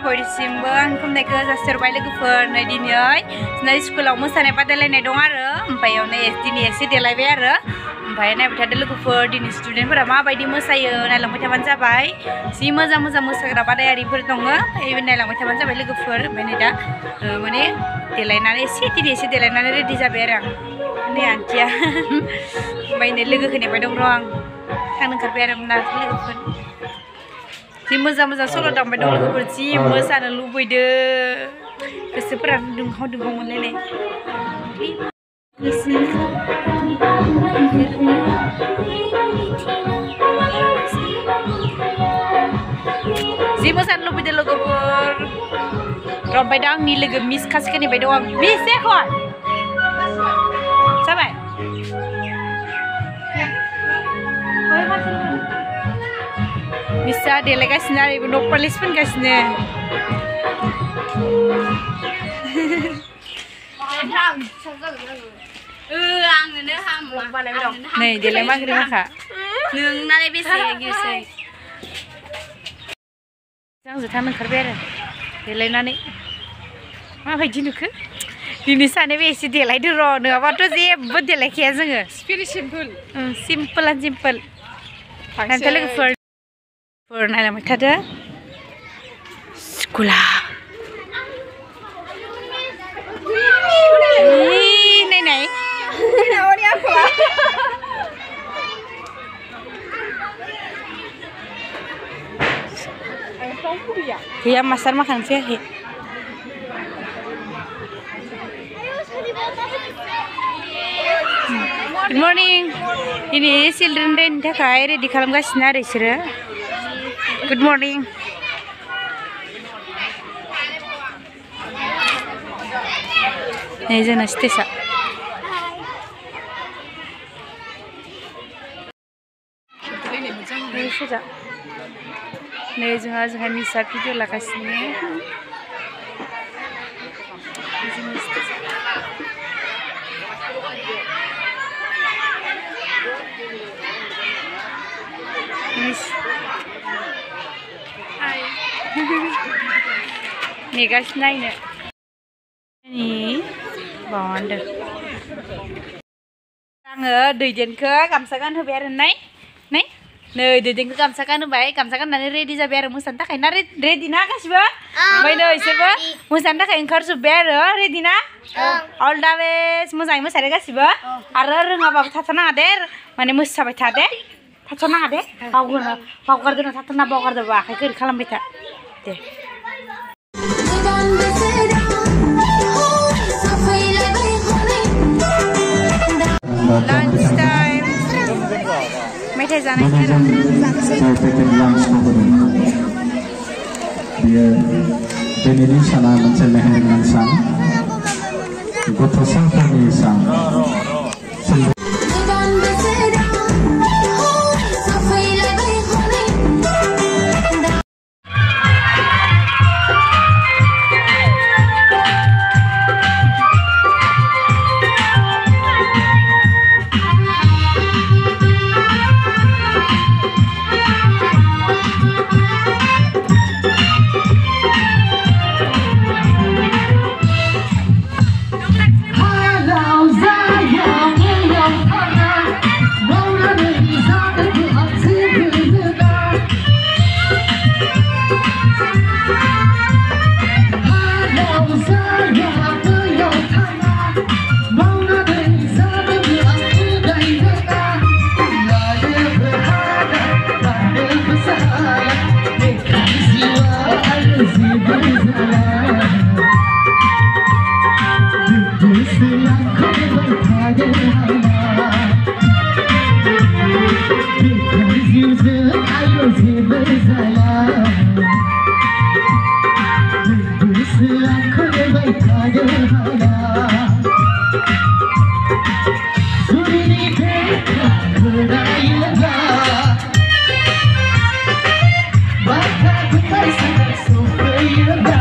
बयनिसिमबो आं खुलुमनायखौ जासिहरबाय लोगोफोर नै दिनै जोंना स्कुलाव मोसानाय बादायलायनाय दं आरो ओमफ्राय दिनै एसे देलायबाय आरो ओमफ्राय नायबाय थादो लोगोफोर दिनै स्टुडेन्टफोरा माबायदि मोसायो नायलांबाय थाबानो जाबाय जि मोजां मोजां मोसाग्रा बादायारिफोर दङ नायलांबाय थाबानो जाबाय लोगोफोर ओमफ्राय नै दा माने देलायनानै दिनै एसे देलायनानै रेडि जाबाय आरो आं नै आन्टिया ओमफ्राय नै लोगोखौ नेबाय दं र' आं थांनो ओंखारबाय आरो लोगोफोर जि मोजां मोजां सल' दामबाय दं लोगोफोर जि मोसानो लुबैदो गोसोफोरा दुंहाव दुंहाव मोनलायनाय जि मोसानो लुबैदो लोगोफोर रम्बाय दा आंनि लोगो मिस खासिखौ नेबाय दं आं मिस एखन जाबाय मिसा देलायगासिनो आरो नक पालिस फोनगासिनो नै देलाय माग्रि माखा नोंनालाय बेसे गिसै आंजों थांनो ओंखारबाय आरो देलायनानै माबायदि नुखो दिनै सानैबो एसे देलायदो र' नङाबाथ' जेबो देलायखाया जोङो सिम्पोल सिम्पोल एन्ड सिम्पोल नायनोथ' लोगोफोर नायलांबाय थादो स्कुला नायनाय गैया मास्टार माखानो फैयाखै गुड मर्निं दिनै चिल्ड्रेन डेनि थाखाय रेडि खालामगासिनो आरो बिसोरो गुड मर्निं नै जोंना स्टेजआ नै जोंहा मिसा भिडिअ लागासिनो नेगासिनो नायनो बावदों आङो दैदेनखौ गामसा गानहोबाय आरो नै दैदेनखौ गामसा गानहोबाय गामसा गाननानै रेडि जाबाय आरो मोसानो थाखाय ना रेडि ना गासिबो ओमफ्राय नै बिसोरबो मोसानो थाखाय ओंखारजोब्बाय आरो रेडि ना अल दा बेस्ट मोजाङै मोसादो गासिबो आरो रोङाबाबो थाथ'नाङा दे माने मोसाबाय था दे थाथ'नाङा दे बावगारदों थाथ'ना बावगारदोंबा आखाइखौ ओरै खालामबाय था दे lunch time मेथाइ जानाय बियो दिनैनि साना मोनसे मेहेरगोनां सान गथ'साफोरनि सान Bye.